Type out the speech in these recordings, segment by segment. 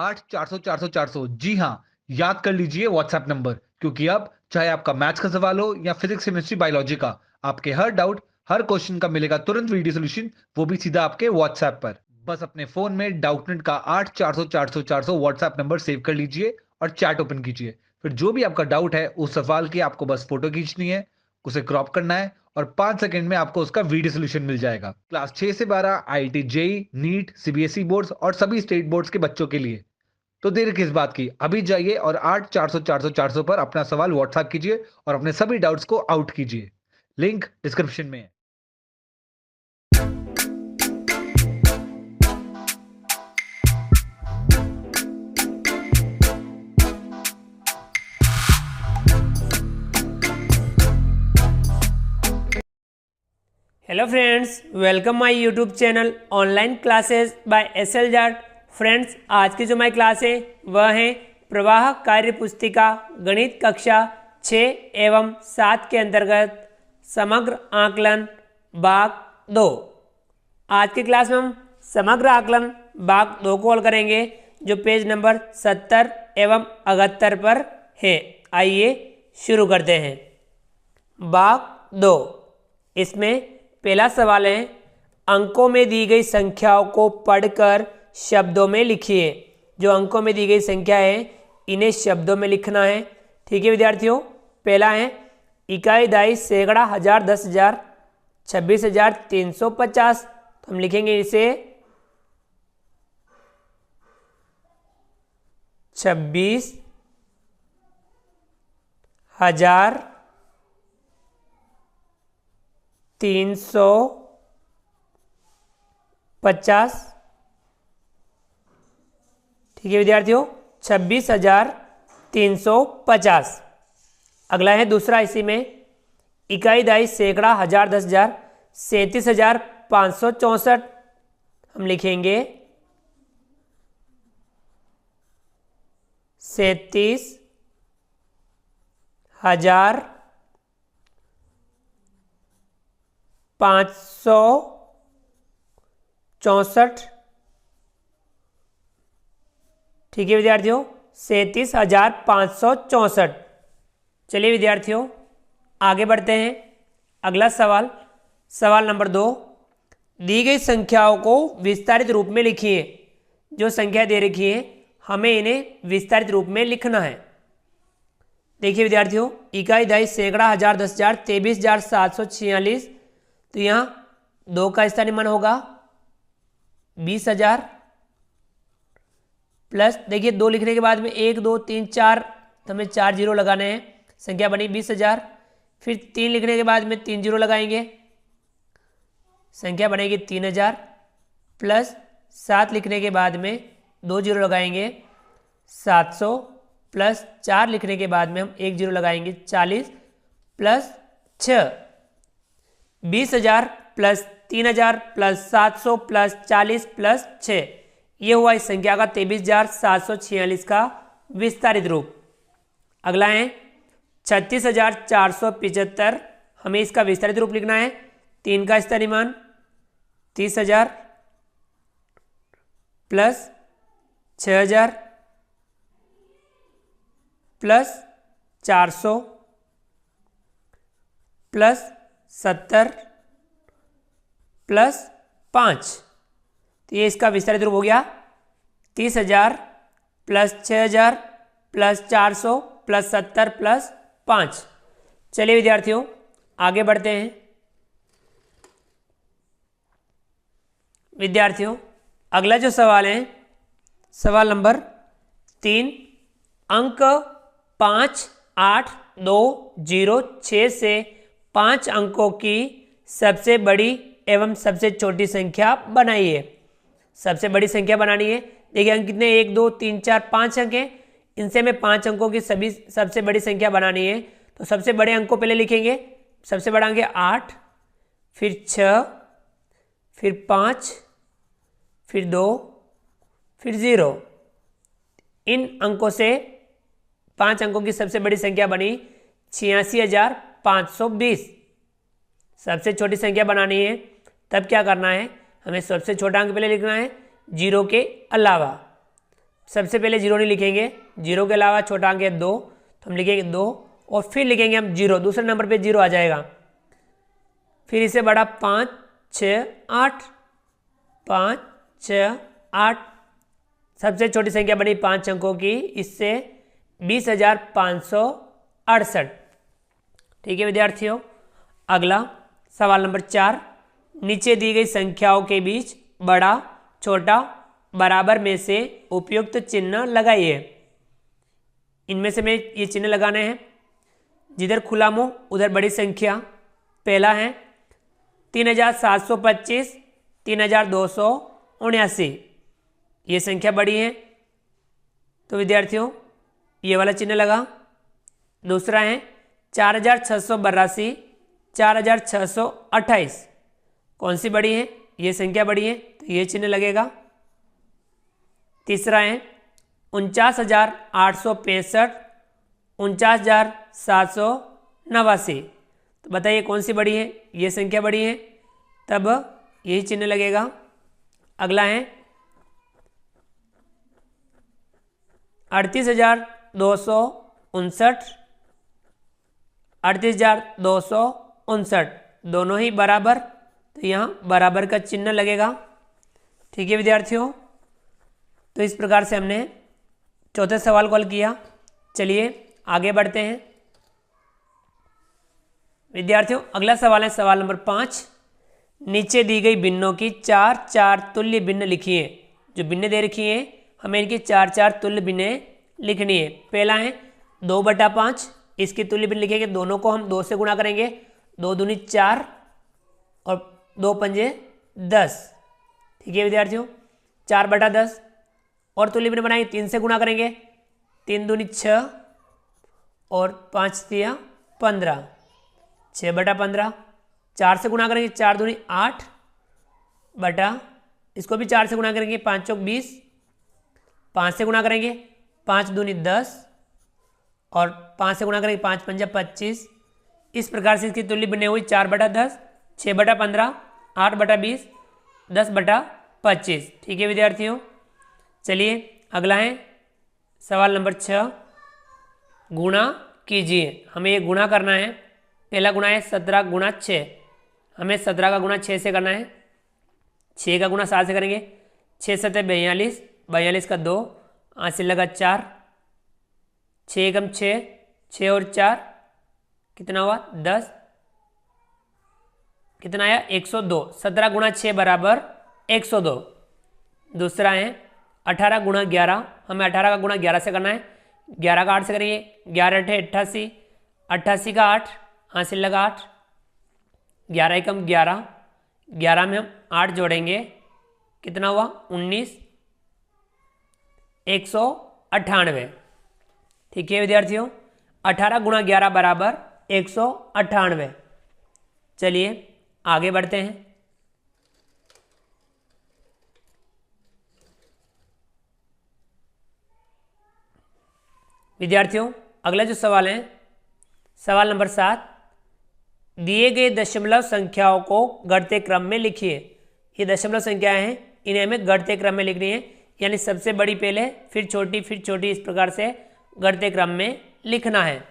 8 400 400 400। जी हाँ, याद कर लीजिए व्हाट्सएप नंबर, क्योंकि अब चाहे आपका मैथ्स का सवाल हो या फिजिक्स केमिस्ट्री बायोलॉजी का, आपके हर डाउट, हर क्वेश्चन का मिलेगा तुरंत वीडियो सोल्यूशन, वो भी सीधा आपके व्हाट्सएप पर। बस अपने फोन में डाउटनेट का 8 400 400 400 व्हाट्सएप नंबर सेव कर लीजिए और चैट ओपन कीजिए। फिर जो भी आपका डाउट है उस सवाल की आपको बस फोटो खींचनी है, उसे क्रॉप करना है और 5 सेकंड में आपको उसका वीडियो सोल्यूशन मिल जाएगा। क्लास 6 से 12 IIT JEE, NEET, CBSE boards और सभी स्टेट बोर्ड्स के बच्चों के लिए। तो देर किस बात की, अभी जाइए और 8 400 400 400 पर अपना सवाल व्हाट्सएप कीजिए और अपने सभी डाउट्स को आउट कीजिए। लिंक डिस्क्रिप्शन में है। Hello friends, welcome my YouTube channel online classes by SL Jat. Friends, आज की जो हमारी क्लास है वह है प्रवाह कार्य पुस्तिका गणित कक्षा 6 एवं 7 के अंतर्गत समग्र आकलन भाग 2। आज की क्लास में हम समग्र आकलन भाग 2 को हल करेंगे, जो पेज नंबर 70 एवं 78 पर है। आइए शुरू करते हैं। भाग 2, इसमें पहला सवाल है, अंकों में दी गई संख्याओं को पढ़कर शब्दों में लिखिए। जो अंकों में दी गई संख्या है इन्हें शब्दों में लिखना है। ठीक है विद्यार्थियों, पहला है इकाई, दाई, सैकड़ा, हजार, 10,000, 26,350। तो हम लिखेंगे इसे 26,350। ठीक है विद्यार्थियों, 26,350। अगला है दूसरा, इसी में इकाई, दाई, सैकड़ा, हजार, 10,000, 37,564। हम लिखेंगे 37,564। ठीक है विद्यार्थियों, 37,564। चलिए विद्यार्थियों आगे बढ़ते हैं। अगला सवाल, सवाल नंबर 2, दी गई संख्याओं को विस्तारित रूप में लिखिए। जो संख्या दे रखी है हमें इन्हें विस्तारित रूप में लिखना है। देखिए विद्यार्थियों, इकाई, दाई, सैकड़ा, हजार, 10,000, 23,746। तो यहाँ 2 का स्थानीय मान होगा 20,000 प्लस, देखिए 2 लिखने के बाद में 1 2 3 4, तो हमें 4 जीरो लगाने हैं, संख्या बनी 20,000। फिर 3 लिखने के बाद में 3 जीरो लगाएंगे, संख्या बनेगी 3,000 प्लस 7 लिखने के बाद में 2 जीरो लगाएंगे 700 प्लस 4 लिखने के बाद में हम 1 जीरो लगाएंगे 40 plus 6, 20,000 plus 3,000 plus 700 plus 40 plus 6। ये हुआ इस संख्या का 23,746 का विस्तारित रूप। अगला है 36,475। हमें इसका विस्तारित रूप लिखना है। 3 का स्थानीय मान 30,000 प्लस 6,000 प्लस 400 प्लस 70 प्लस 5। तो ये इसका विस्तारित रूप हो गया 30,000 प्लस 6,000 प्लस 400 प्लस 70 प्लस 5। चलिए विद्यार्थियों आगे बढ़ते हैं। विद्यार्थियों अगला जो सवाल है, सवाल नंबर 3, अंक 5 8 2 0 6 से 5 अंकों की सबसे बड़ी एवं सबसे छोटी संख्या बनाइए। सबसे बड़ी संख्या बनानी है। देखिए अंक कितने, 1 2 3 4 5 अंक हैं। इनसे हमें 5 अंकों की सबसे बड़ी संख्या बनानी है। तो सबसे बड़े अंक को पहले लिखेंगे। सबसे बड़ा अंक है 8, फिर 6, फिर 5, फिर 2, फिर 0। इन अंकों से 5 अंकों की सबसे बड़ी संख्या बनी 86,520। सबसे छोटी संख्या बनानी है, तब क्या करना है, हमें सबसे छोटा अंक पहले लिखना है 0 के अलावा। सबसे पहले जीरो नहीं लिखेंगे, जीरो के अलावा छोटा अंक है 2, तो हम लिखेंगे 2 और फिर लिखेंगे हम जीरो, दूसरे नंबर पे जीरो आ जाएगा। फिर इसे बड़ा 5 6 8, 5 6 8, सबसे छोटी संख्या बनी 5 अंकों की, इससे 20,568। ठीक है विद्यार्थियों। अगला सवाल नंबर 4, नीचे दी गई संख्याओं के बीच बड़ा छोटा बराबर में से उपयुक्त चिन्ह लगाइए। इनमें से मैं ये चिन्ह लगाने हैं, जिधर खुला मुंह उधर बड़ी संख्या। पहला है 3,725, 3,279, ये संख्या बड़ी है तो विद्यार्थियों ये वाला चिन्ह लगा। दूसरा है 4,682, 4,628, कौन सी बड़ी है? ये संख्या बड़ी है तो ये चिन्ह लगेगा। तीसरा है 49,865, 49,789, तो बताइए कौन सी बड़ी है? ये संख्या बड़ी है तब यही चिन्ह लगेगा। अगला है 38,259, 38,259, दोनों ही बराबर, तो यहाँ बराबर का चिन्ह लगेगा। ठीक है विद्यार्थियों, तो इस प्रकार से हमने चौथे सवाल को हल किया। चलिए आगे बढ़ते हैं विद्यार्थियों। अगला सवाल है सवाल नंबर 5, नीचे दी गई भिन्नों की 4 तुल्य भिन्न लिखिए। जो भिन्न दे रखी है हमें इनकी 4 तुल्य भिन्न लिखनी है। पहला है 2/5, इसकी तुल्य भिन्न लिखेंगे, दोनों को हम 2 से गुणा करेंगे, 2 दूनी 4 और 2 पंजे 10। ठीक है विद्यार्थियों, 4/10 और तुल्य भिन्न बनाएंगे, 3 से गुणा करेंगे, 3 दूनी 6 और 5 तिया 15, 6/15। 4 से गुणा करेंगे, 4 दूनी 8 बटा, इसको भी 4 से गुणा करेंगे, 5 चौक 20, 5 से गुणा करेंगे, 5 दूनी 10 और 5 से गुणा करेंगे, 5 पंजा 25। इस प्रकार से इसकी तुल्य भिन्न हुई 4/10, 6/15, 8/20, 10/25। ठीक है विद्यार्थियों, चलिए अगला है सवाल नंबर 6, गुणा कीजिए। हमें ये गुणा करना है। पहला गुणा है 17 गुणा 6, हमें 17 का गुणा 6 से करना है। 6 का गुणा 7 से करेंगे, 6 7 42, 42 का 2, हासिल लगा 4, 6 एकम 6, 6 और 4 कितना हुआ 10, कितना आया 102। 17 गुणा 6 बराबर 102। दूसरा है 18 गुणा 11, हमें 18 का गुणा 11 से करना है। 11 का 8 से करेंगे, 11 8 88, 88 का 8, हासिल लगा 8, 11 एकम 11, 11 में हम 8 जोड़ेंगे, कितना हुआ 19, 198। ठीक है विद्यार्थियों, 18 गुणा 11 बराबर 198। चलिए आगे बढ़ते हैं। विद्यार्थियों अगला जो सवाल है सवाल नंबर 7, दिए गए दशमलव संख्याओं को घटते क्रम में लिखिए। ये दशमलव संख्याएं हैं, इन्हें हमें घटते क्रम में लिखनी है, यानी सबसे बड़ी पहले फिर छोटी, इस प्रकार से घटते क्रम में लिखना है।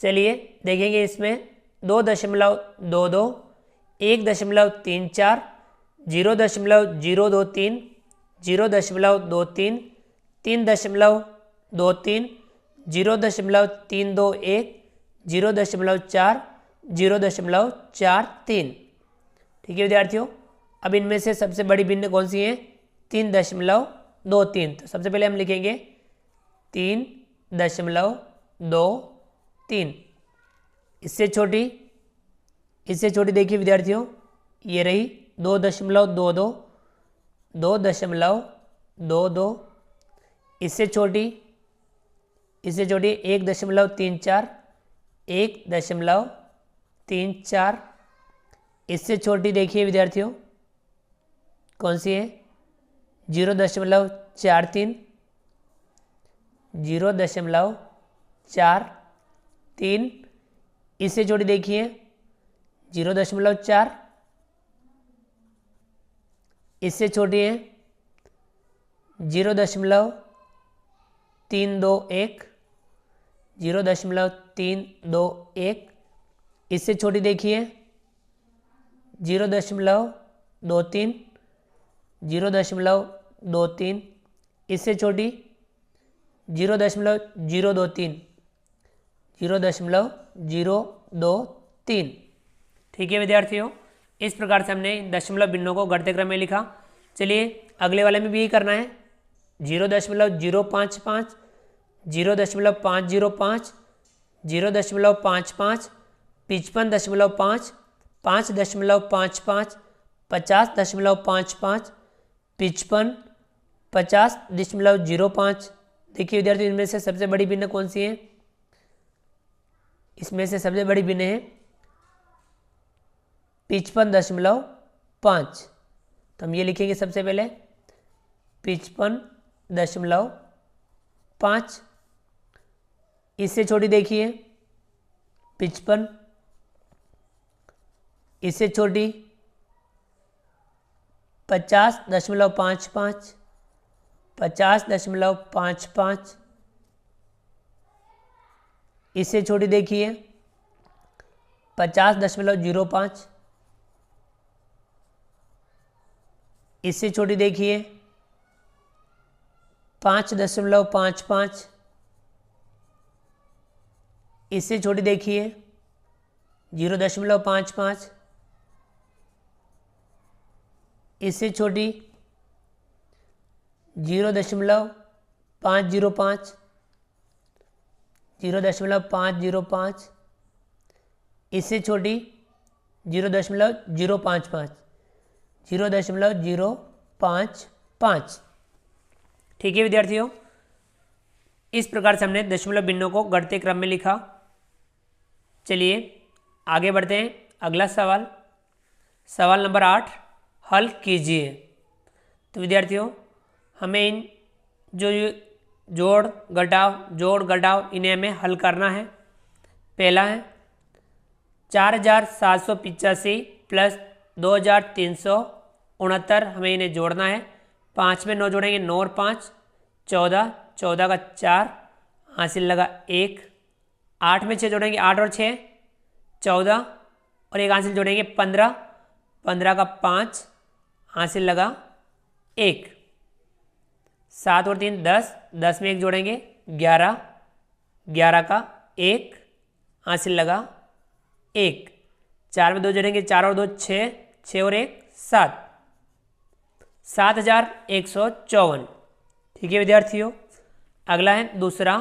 चलिए देखेंगे इसमें 2.22, 1.34, 0.023, 0.23, 3.23, 0.321, 0.4, 0.43। ठीक है विद्यार्थियों, अब इनमें से सबसे बड़ी भिन्न कौन सी है? 3.23। तो सबसे पहले हम लिखेंगे 3.23। इससे छोटी देखिए विद्यार्थियों, ये रही 2.22, 2.22। इससे छोटी 1.34, 1.34। इससे छोटी देखिए विद्यार्थियों कौन सी है? 0.43, 0.43। इससे छोटी देखिए 0.4। इससे छोटी है 0.5, 0.321, 0.321। इससे छोटी देखिए 0.23, 0.23। इससे छोटी 0.023, 0.023। ठीक है विद्यार्थियों, इस प्रकार से हमने दशमलव भिन्नों को घटते क्रम में लिखा। चलिए अगले वाले में भी यही करना है। 0.055, 0.505, 0.55, 55.5, 5.55, 50.55, 55, 50.05। देखिए विद्यार्थियों, इनमें से सबसे बड़ी भिन्न कौन सी है? इसमें से सबसे बड़ी भिन्न है 55.5। तो हम ये लिखेंगे सबसे पहले 55.5। इससे छोटी देखिए 55। इससे छोटी 50.55, 50.55। इससे छोटी देखिए 50.05। इससे छोटी देखिए 5.55। इससे छोटी देखिए 0.55। इससे छोटी 0.505, 0.505। इससे छोटी 0.055, 0.055। ठीक है विद्यार्थियों, इस प्रकार से हमने दशमलव भिन्नों को घटते क्रम में लिखा। चलिए आगे बढ़ते हैं। अगला सवाल, सवाल नंबर 8 हल कीजिए। तो विद्यार्थियों, हमें इन जो जोड़ घटाव इन्हें हमें हल करना है। पहला है 4785 प्लस 2369, हमें इन्हें जोड़ना है। 5 में 9 जोड़ेंगे, 9 और 5 14, 14 का 4, हासिल लगा 1। 8 में 6 जोड़ेंगे, 8 और 6 14, और एक हासिल जोड़ेंगे 15, 15 का 5, हासिल लगा 1। 7 और 3 10, 10 में 1 जोड़ेंगे 11, 11 का 1, हासिल लगा 1। 4 में 2 जोड़ेंगे, 4 और 2 6, 6 और 1 7, 7154। ठीक है विद्यार्थियों, अगला है दूसरा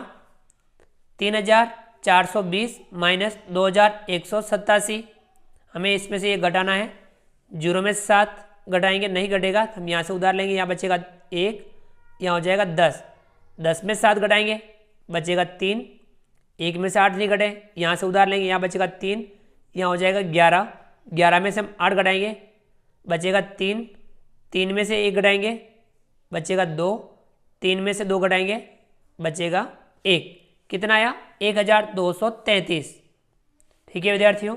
3420 माइनस 2187। हमें इसमें से ये घटाना है। 0 में 7 घटाएंगे, नहीं घटेगा तो हम यहाँ से उधार लेंगे, यहाँ बचेगा 1, यहाँ हो जाएगा 10। 10 में 7 घटाएंगे, बचेगा 3। 1 में से 8 नहीं घटे, यहाँ से उधार लेंगे, यहाँ बचेगा 3, यहाँ हो जाएगा 11। 11 में से हम 8 घटाएंगे, बचेगा 3। 3 में से 1 घटाएंगे, बचेगा 2। 3 में से 2 घटाएंगे, बचेगा 1। कितना आया? 1233। ठीक है विद्यार्थियों,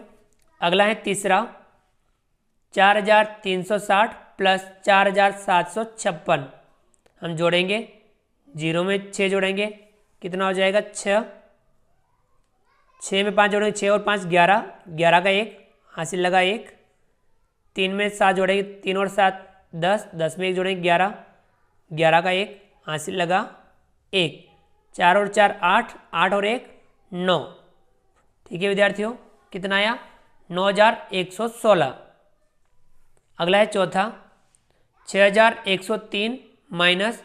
अगला है तीसरा 4360 प्लस 4756। हम जोड़ेंगे, 0 में 6 जोड़ेंगे, कितना हो जाएगा 6। 6 में 5 जोड़ेंगे, 6 और 5 11, 11 का 1, हासिल लगा 1। 3 में 7 जोड़ेंगे, 3 और 7 10, 10 में 1 जोड़ेंगे 11, 11 का 1, हासिल लगा 1। 4 और 4 8, 8 और 1 9। ठीक है विद्यार्थियों, कितना आया? 9116। अगला है चौथा 6103 माइनस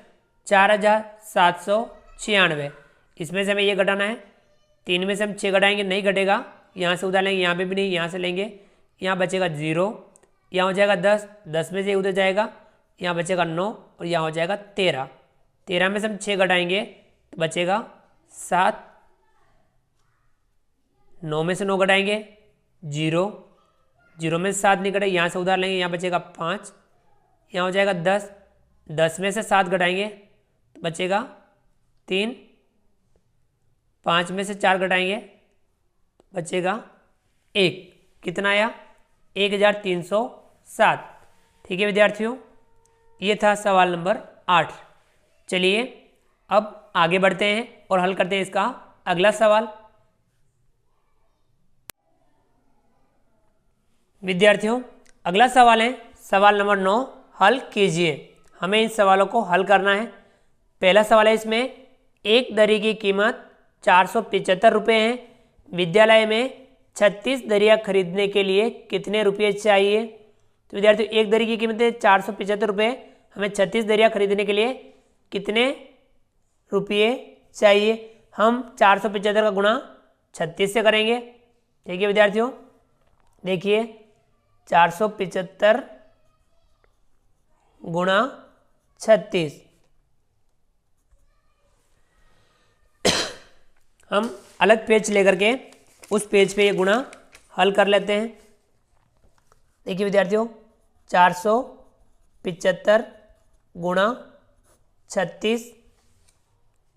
4796। इसमें से हमें ये घटाना है। 3 में से हम 6 घटाएंगे, नहीं घटेगा, यहाँ से उधर लेंगे, यहाँ पे भी नहीं, यहाँ से लेंगे, यहाँ बचेगा 0, यहाँ हो जाएगा 10। 10 में से उधर जाएगा, यहाँ बचेगा 9, और यहाँ हो जाएगा 13। 13 में से हम 6 घटाएंगे तो बचेगा 7। 9 में से 9 घटाएंगे 0, 0 में से 7 नहीं घटे, यहाँ से उधार लेंगे, यहाँ बचेगा 5, यहाँ हो जाएगा 10। 10 में से 7 घटाएंगे तो बचेगा 3। 5 में से 4 घटाएंगे तो बचेगा 1। कितना आया? 1307। ठीक है विद्यार्थियों, ये था सवाल नंबर 8। चलिए अब आगे बढ़ते हैं और हल करते हैं इसका अगला सवाल। विद्यार्थियों, अगला सवाल है सवाल नंबर 9, हल कीजिए। हमें इन सवालों को हल करना है। पहला सवाल है, इसमें एक दरी की कीमत 475 रुपये है। विद्यालय में 36 दरिया खरीदने के लिए कितने रुपये चाहिए? तो विद्यार्थियों, एक दरी की कीमत है 475 रुपये, हमें 36 दरिया खरीदने के लिए कितने रुपये चाहिए? हम 475 का गुणा 36 से करेंगे। ठीक है विद्यार्थियों, देखिए 475 गुणा 36, हम अलग पेज लेकर के उस पेज पे ये गुणा हल कर लेते हैं। देखिए विद्यार्थियों, 475 गुणा 36,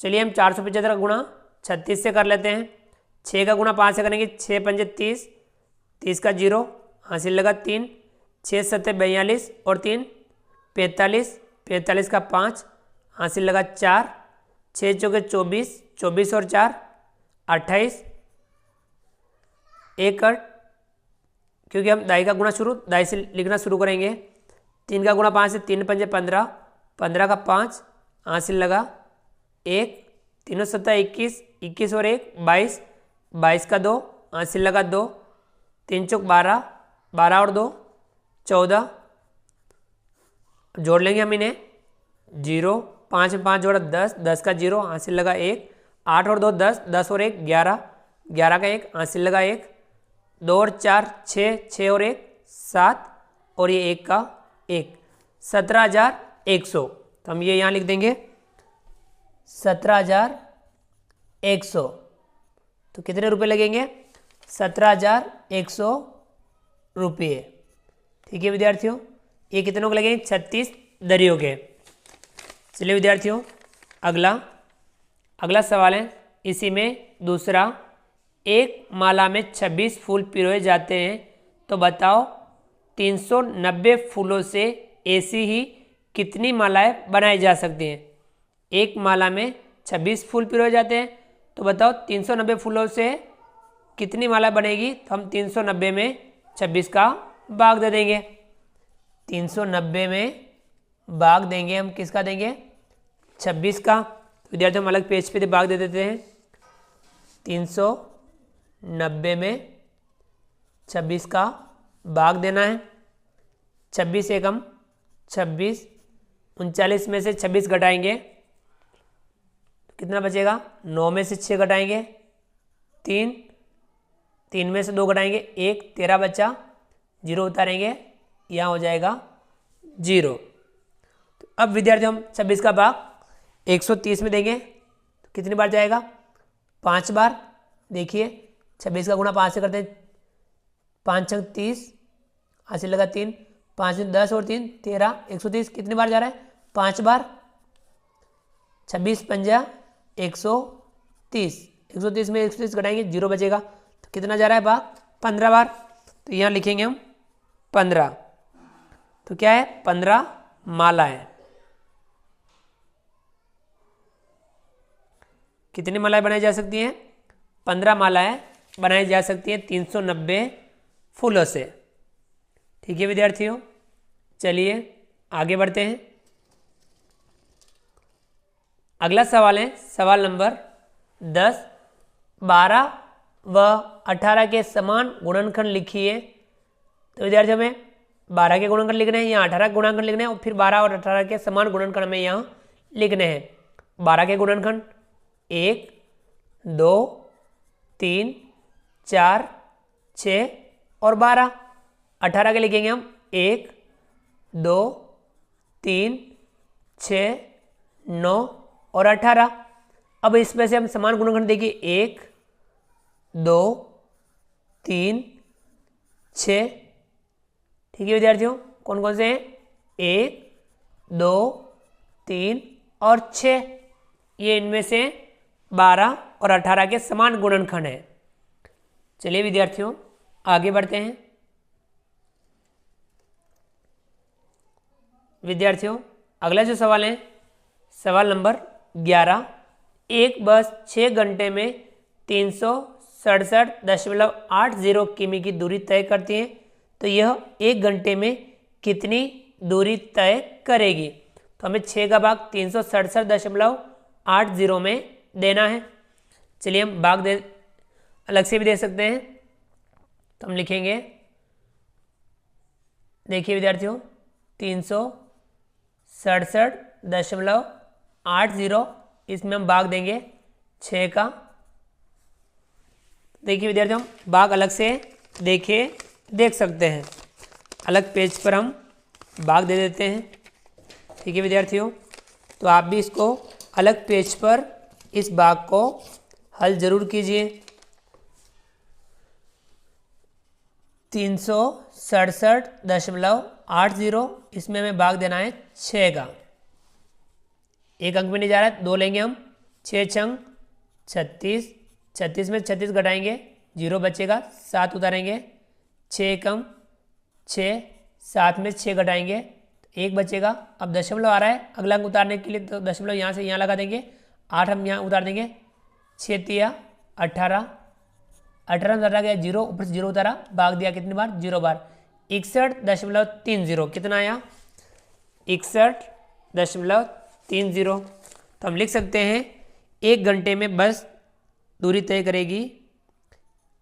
चलिए हम 475 का गुणा 36 से कर लेते हैं। 6 का गुणा 5 से करेंगे, 6 पंजे 30, 30 का 0 हासिल लगा 3, 6 सत्ते 42 और 3 45, 45 का 5 हासिल लगा 4, 6 चौके 24, 24 और 4 28, एक कट, क्योंकि हम दाई का गुणा दाई से लिखना शुरू करेंगे। 3 का गुणा 5 से 3 पंजे 15, 15 का 5 हासिल लगा 1, 3 सत्ता 21, 21 और 1 22, 22 का 2 हासिल लगा 2, 3 चौक 12, 12 और 2 14, जोड़ लेंगे हम इन्हें 0, 5 में 5 जोड़ा 10, 10 का 0 हासिल लगा 1, 8 और 2 10, 10 और 1 11, 11 का 1 हासिल लगा 1, 2 और 4 6, 6 और 1 7 और ये 1 का 1, 17,100। तो हम ये यहाँ लिख देंगे 17,100। तो कितने रुपए लगेंगे? 17,100 रुपये। ठीक है विद्यार्थियों, ये कितनों के लगेंगे? 36 दरियों के। चलिए विद्यार्थियों, अगला सवाल है, इसी में दूसरा, एक माला में 26 फूल पिरोए जाते हैं, तो बताओ 390 फूलों से ऐसी ही कितनी मालाएं बनाई जा सकती हैं? एक माला में 26 फूल पिरोए जाते हैं, तो बताओ 390 फूलों से कितनी माला बनेगी? तो हम 390 में 26 का भाग दे देंगे। 390 में भाग देंगे हम किसका देंगे? 26 का। विद्यार्थियों, हम अलग पेज पे भाग दे देते हैं। 390 में 26 का भाग देना है। 26 एकम 26, 39 में से 26 घटाएंगे तो कितना बचेगा? 9 में से 6 घटाएंगे 3, 3 में से 2 घटाएंगे 1, 13 बचा, 0 उतारेंगे, यहाँ हो जाएगा 0। तो अब विद्यार्थियों, हम 26 का भाग 130 में देंगे तो कितनी बार जाएगा? 5 बार। देखिए 26 का गुणा 5 से करते हैं, 5 छंग 30 हासिल लगा 3, 5 10 और 3 13, 130 कितनी बार जा रहा है? 5 बार। 26 पंजा 130, 130 में 130 घटाएंगे 0 बचेगा, तो कितना जा रहा है भाग? 15 बार। तो यहाँ लिखेंगे हम 15। तो क्या है? 15 माला है। कितनी मालाएं बनाई जा सकती हैं? 15 मालाएं बनाई जा सकती हैं 390 फूलों से। ठीक है विद्यार्थियों, चलिए आगे बढ़ते हैं। अगला सवाल है सवाल नंबर 10, 12 व 18 के समान गुणनखंड लिखिए। तो विद्यार्थियों, में 12 के गुणनखंड लिखने हैं, यहाँ 18 के गुणनखंड लिखने हैं और फिर 12 और 18 के समान गुणनखंड हमें यहाँ लिखने हैं। 12 के गुणनखंड 1 2 3 4 6 और 12। 18 के लिखेंगे हम 1 2 3 6 9 और 18। अब इसमें से हम समान गुणनखंड देखिए 1 2 3 6। ठीक है विद्यार्थियों, कौन कौन से हैं? 1 2 3 और 6। ये इनमें से 12 और 18 के समान गुणनखंड है। चलिए विद्यार्थियों आगे बढ़ते हैं। विद्यार्थियों, अगला जो सवाल है सवाल नंबर 11, एक बस 6 घंटे में 367.80 किमी की दूरी तय करती है, तो यह 1 घंटे में कितनी दूरी तय करेगी। तो हमें 6 का भाग 367.80 में देना है। चलिए हम भाग दे अलग से भी दे सकते हैं, तो हम लिखेंगे, देखिए विद्यार्थियों, 367.80, इसमें हम भाग देंगे 6 का। देखिए विद्यार्थियों, हम भाग अलग से देख सकते हैं, अलग पेज पर हम भाग दे देते हैं। ठीक है विद्यार्थियों, तो आप भी इसको अलग पेज पर इस भाग को हल जरूर कीजिए। 367.80, इसमें हमें भाग देना है 6 का। एक अंक में नहीं जा रहा है, 2 लेंगे हम, 6 छंग 36, 36 में 36 घटाएंगे, 0 बचेगा, 7 उतारेंगे, 6 कम 6, 7 में 6 घटाएंगे, 1 बचेगा। अब दशमलव आ रहा है, अगला अंक उतारने के लिए तो दशमलव यहाँ से यहाँ लगा देंगे, 8 हम यहाँ उतार देंगे, 6 तिया 18, 18 में उतारा गया 0, ऊपर से 0 उतारा, भाग दिया कितनी बार, 0 बार, 61.30, कितना आया, 61.30। तो हम लिख सकते हैं 1 घंटे में बस दूरी तय करेगी,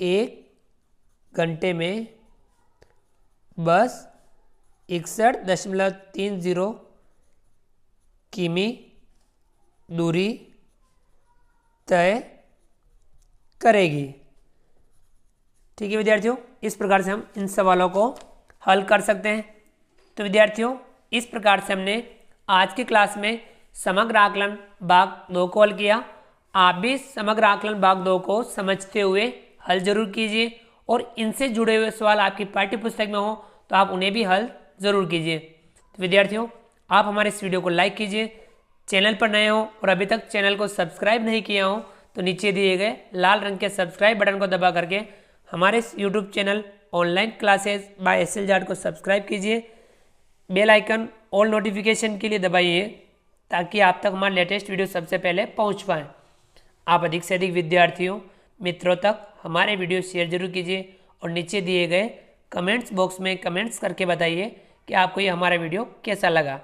1 घंटे में बस 61.30 किमी दूरी तय करेगी। ठीक है विद्यार्थियों, इस प्रकार से हम इन सवालों को हल कर सकते हैं। तो विद्यार्थियों, इस प्रकार से हमने आज की क्लास में समग्र आकलन भाग 2 को हल किया। आप भी समग्र आकलन भाग 2 को समझते हुए हल जरूर कीजिए, और इनसे जुड़े हुए सवाल आपकी पाठ्य पुस्तक में हो तो आप उन्हें भी हल जरूर कीजिए। तो विद्यार्थियों, आप हमारे इस वीडियो को लाइक कीजिए, चैनल पर नए हो और अभी तक चैनल को सब्सक्राइब नहीं किया हो तो नीचे दिए गए लाल रंग के सब्सक्राइब बटन को दबा करके हमारे इस YouTube channel online classes by SL Jat को सब्सक्राइब कीजिए। बेल आइकन ऑल नोटिफिकेशन के लिए दबाइए, ताकि आप तक हमारे लेटेस्ट वीडियो सबसे पहले पहुंच पाएँ। आप अधिक से अधिक विद्यार्थियों मित्रों तक हमारे वीडियो शेयर जरूर कीजिए, और नीचे दिए गए कमेंट्स बॉक्स में कमेंट्स करके बताइए कि आपको ये हमारा वीडियो कैसा लगा।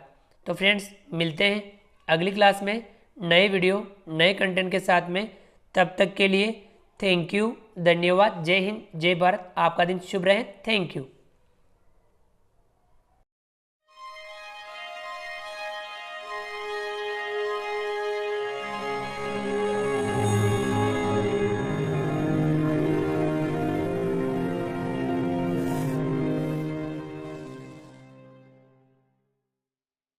तो फ्रेंड्स, मिलते हैं अगली क्लास में नए वीडियो नए कंटेंट के साथ में। तब तक के लिए थैंक यू, धन्यवाद, जय हिंद, जय भारत। आपका दिन शुभ रहे। Thank you.